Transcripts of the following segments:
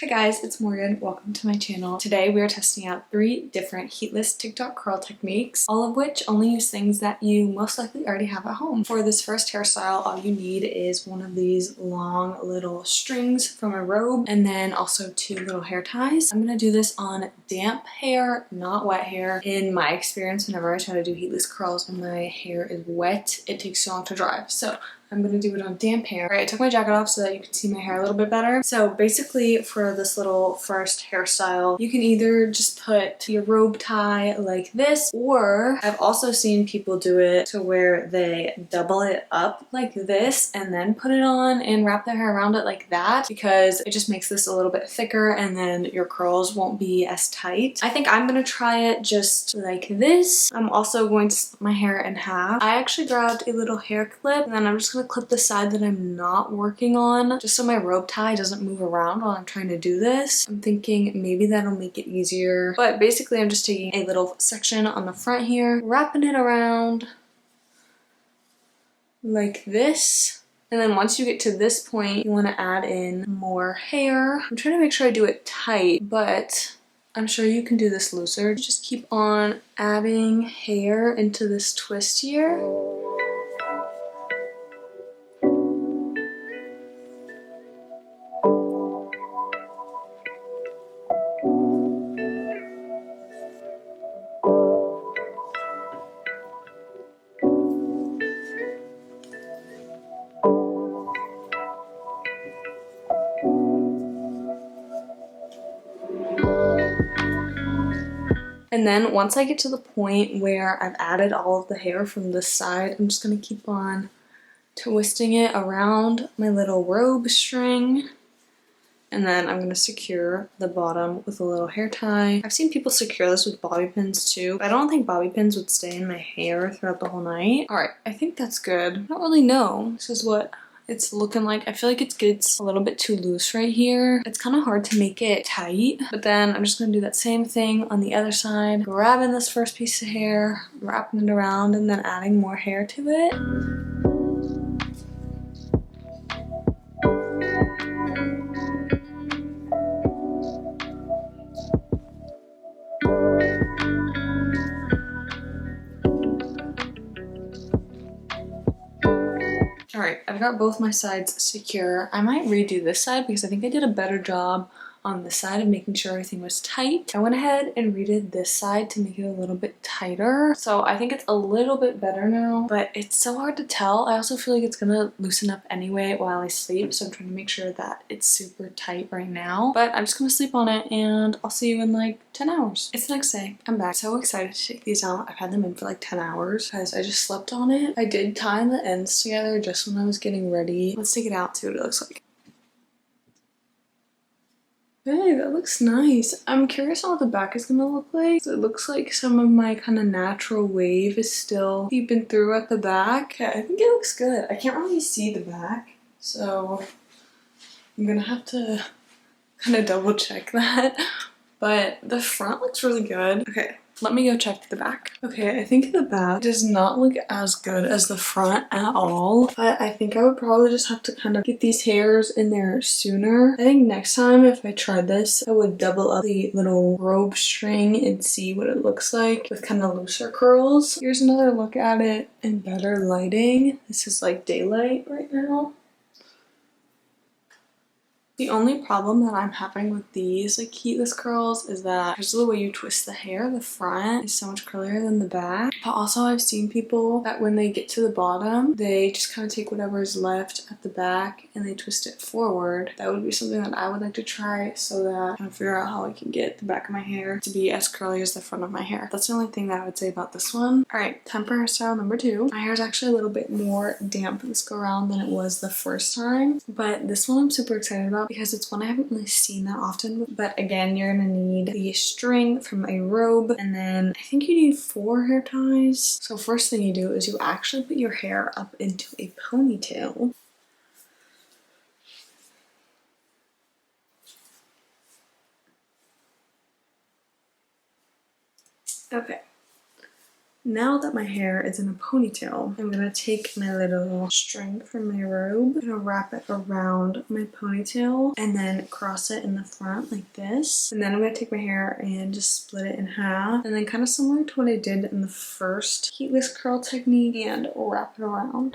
Hi guys, it's Morgan. Welcome to my channel. Today we are testing out 3 different heatless TikTok curl techniques, all of which only use things that you most likely already have at home. For this first hairstyle, all you need is one of these long little strings from a robe and then also 2 little hair ties. I'm gonna do this on damp hair, not wet hair. In my experience, whenever I try to do heatless curls when my hair is wet, it takes so long to dry. So I'm gonna do it on damp hair. All right, I took my jacket off so that you can see my hair a little bit better. So basically for this little first hairstyle, you can either just put your robe tie like this, or I've also seen people do it to where they double it up like this and then put it on and wrap their hair around it like that, because it just makes this a little bit thicker and then your curls won't be as tight. I think I'm gonna try it just like this. I'm also going to split my hair in half. I actually grabbed a little hair clip and then I'm just gonna clip the side that I'm not working on just so my robe tie doesn't move around while I'm trying to do this. I'm thinking maybe that'll make it easier, but basically I'm just taking a little section on the front here, wrapping it around like this. And then once you get to this point, you want to add in more hair. I'm trying to make sure I do it tight, but I'm sure you can do this looser. Just keep on adding hair into this twist here. And then once I get to the point where I've added all of the hair from this side, I'm just gonna keep on twisting it around my little robe string. And then I'm gonna secure the bottom with a little hair tie. I've seen people secure this with bobby pins too, but I don't think bobby pins would stay in my hair throughout the whole night. All right, I think that's good. I don't really know. This is what it's looking like. I feel like it gets a little bit too loose right here. It's kind of hard to make it tight, but then I'm just gonna do that same thing on the other side, grabbing this first piece of hair, wrapping it around, and then adding more hair to it. All right, I've got both my sides secure. I might redo this side because I think I did a better job on this side of making sure everything was tight. I went ahead and redid this side to make it a little bit tighter. So I think it's a little bit better now, but it's so hard to tell. I also feel like it's gonna loosen up anyway while I sleep. So I'm trying to make sure that it's super tight right now, but I'm just gonna sleep on it and I'll see you in like 10 hours. It's the next day. I'm back. So excited to take these out. I've had them in for like 10 hours because I just slept on it. I did tie the ends together just when I was getting ready. Let's take it out, see what it looks like. Hey, that looks nice. I'm curious on what the back is gonna look like. So it looks like some of my kind of natural wave is still peeping through at the back. Yeah, I think it looks good. I can't really see the back, so I'm gonna have to kind of double check that. But the front looks really good. Okay, let me go check the back. Okay, I think the back does not look as good as the front at all, but I think I would probably just have to kind of get these hairs in there sooner. I think next time if I tried this, I would double up the little robe string and see what it looks like with kind of looser curls. Here's another look at it in better lighting. This is like daylight right now. The only problem that I'm having with these like heatless curls is that because of the way you twist the hair, the front is so much curlier than the back. But also I've seen people that when they get to the bottom, they just kind of take whatever is left at the back and they twist it forward. That would be something that I would like to try so that I can figure out how I can get the back of my hair to be as curly as the front of my hair. That's the only thing that I would say about this one. All right, time for hairstyle number 2. My hair is actually a little bit more damp this go around than it was the first time, but this one I'm super excited about because it's one I haven't really seen that often. But again, you're gonna need the string from a robe, and then I think you need 4 hair ties. So first thing you do is you actually put your hair up into a ponytail. Okay, now that my hair is in a ponytail, I'm gonna take my little string from my robe, I'm gonna wrap it around my ponytail and then cross it in the front like this. And then I'm gonna take my hair and just split it in half, and then kind of similar to what I did in the first heatless curl technique, and wrap it around.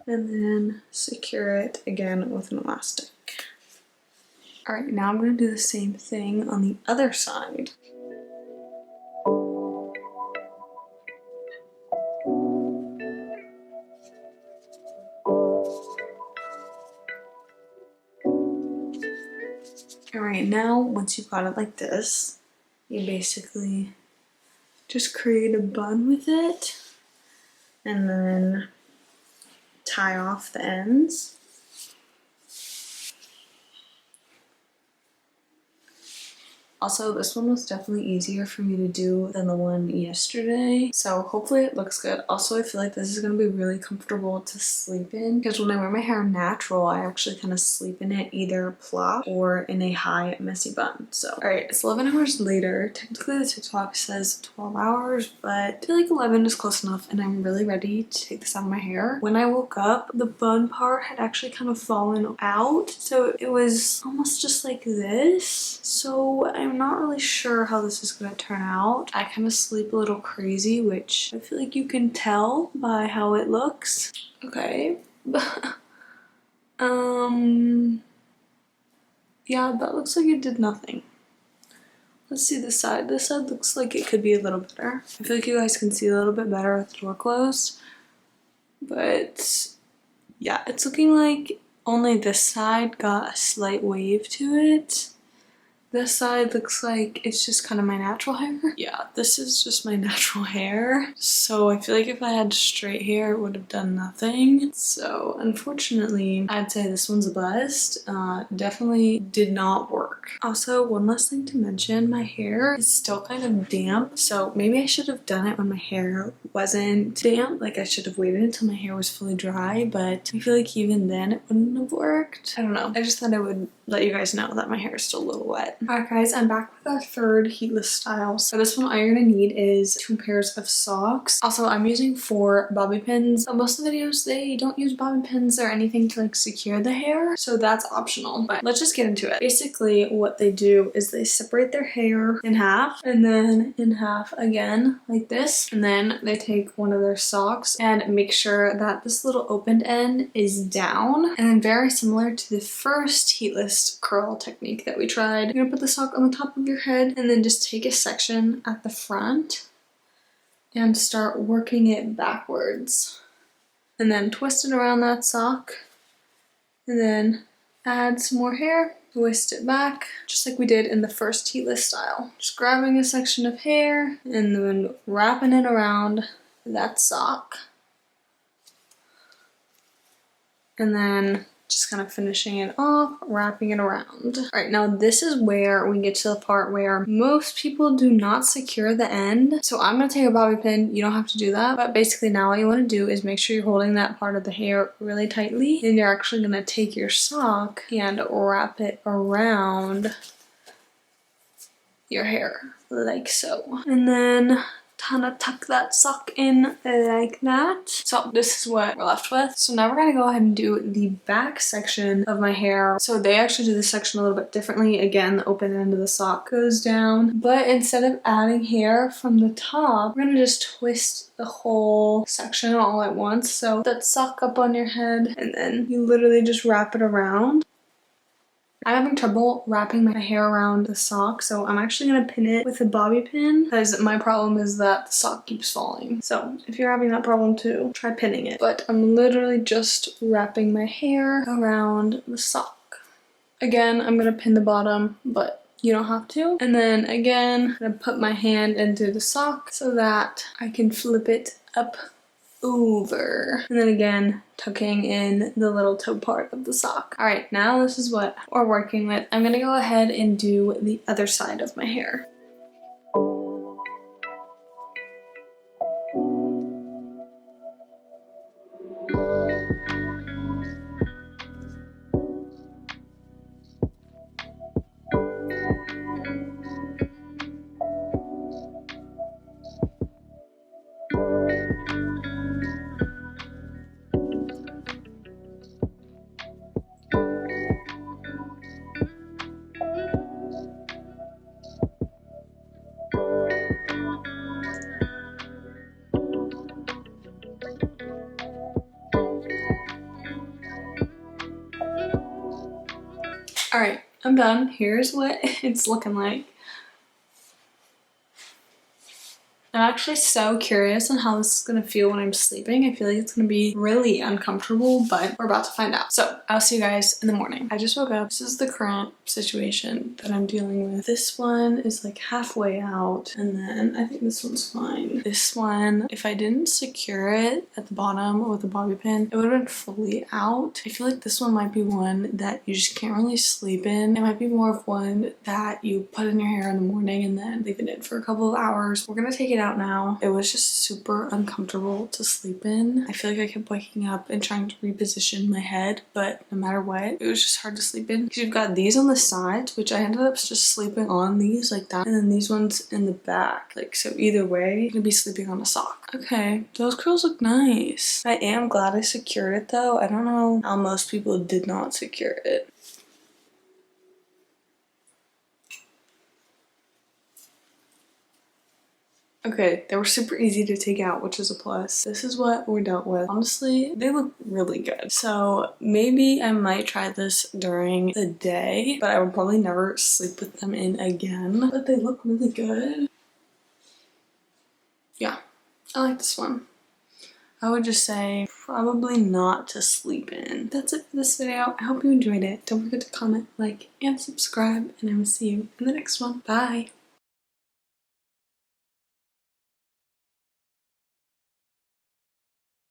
And then secure it again with an elastic. All right, now I'm gonna do the same thing on the other side. All right, now once you've got it like this, you basically just create a bun with it and then tie off the ends. Also, this one was definitely easier for me to do than the one yesterday, so hopefully it looks good. Also, I feel like this is going to be really comfortable to sleep in, because when I wear my hair natural, I actually kind of sleep in it either plop or in a high messy bun. So, alright, it's 11 hours later. Technically, the TikTok says 12 hours, but I feel like 11 is close enough, and I'm really ready to take this out of my hair. When I woke up, the bun part had actually kind of fallen out, so it was almost just like this. So I'm not really sure how this is going to turn out. I kind of sleep a little crazy, which I feel like you can tell by how it looks. Okay. Yeah, that looks like it did nothing. Let's see this side. This side looks like it could be a little better. I feel like you guys can see a little bit better with the door closed. But yeah, it's looking like only this side got a slight wave to it. This side looks like it's just kind of my natural hair. Yeah, this is just my natural hair. So I feel like if I had straight hair, it would have done nothing. So unfortunately, I'd say this one's a bust. Definitely did not work. Also, one last thing to mention, my hair is still kind of damp. So maybe I should have done it when my hair wasn't damp. Like I should have waited until my hair was fully dry, but I feel like even then it wouldn't have worked. I don't know. I just thought I would let you guys know that my hair is still a little wet. Alright guys, I'm back with our third heatless style. So this one all you're gonna need is 2 pairs of socks. Also, I'm using 4 bobby pins. But most of the videos, they don't use bobby pins or anything to like secure the hair, so that's optional. But let's just get into it. Basically, what they do is they separate their hair in half and then in half again like this. And then they take one of their socks and make sure that this little opened end is down. And then very similar to the first heatless curl technique that we tried, you're gonna put the sock on the top of your head and then just take a section at the front and start working it backwards. And then twist it around that sock and then add some more hair, twist it back, just like we did in the first heatless style. Just grabbing a section of hair and then wrapping it around that sock. And then just kind of finishing it off, wrapping it around. All right, now this is where we get to the part where most people do not secure the end. So I'm gonna take a bobby pin. You don't have to do that. But basically now what you wanna do is make sure you're holding that part of the hair really tightly. And you're actually gonna take your sock and wrap it around your hair like so. And then kind of tuck that sock in like that. So this is what we're left with. So now we're gonna go ahead and do the back section of my hair. So they actually do this section a little bit differently. Again, the open end of the sock goes down, but instead of adding hair from the top, we're gonna just twist the whole section all at once. So that sock up on your head and then you literally just wrap it around. I'm having trouble wrapping my hair around the sock, so I'm actually going to pin it with a bobby pin because my problem is that the sock keeps falling. So if you're having that problem too, try pinning it. But I'm literally just wrapping my hair around the sock. Again, I'm going to pin the bottom, but you don't have to. And then again, I'm going to put my hand into the sock so that I can flip it up over. And then again, tucking in the little toe part of the sock. All right, now this is what we're working with. I'm gonna go ahead and do the other side of my hair. All right, I'm done. Here's what it's looking like. I'm actually so curious on how this is gonna feel when I'm sleeping. I feel like it's gonna be really uncomfortable, but we're about to find out. So I'll see you guys in the morning. I just woke up. This is the current situation that I'm dealing with. This one is like halfway out, and then I think this one's fine. This one, if I didn't secure it at the bottom with a bobby pin, it would have been fully out. I feel like this one might be one that you just can't really sleep in. It might be more of one that you put in your hair in the morning and then leave it in for a couple of hours. We're gonna take it out now. It was just super uncomfortable to sleep in. I feel like I kept waking up and trying to reposition my head, but no matter what, it was just hard to sleep in because you've got these on the sides, which I ended up just sleeping on these like that, and then these ones in the back. Like, so either way, I'm gonna be sleeping on a sock. Okay, those curls look nice. I am glad I secured it though. I don't know how most people did not secure it. Okay, they were super easy to take out, which is a plus. This is what we're dealt with. Honestly, they look really good. So maybe I might try this during the day, but I would probably never sleep with them in again. But they look really good. Yeah, I like this one. I would just say probably not to sleep in. That's it for this video. I hope you enjoyed it. Don't forget to comment, like, and subscribe, and I will see you in the next one. Bye!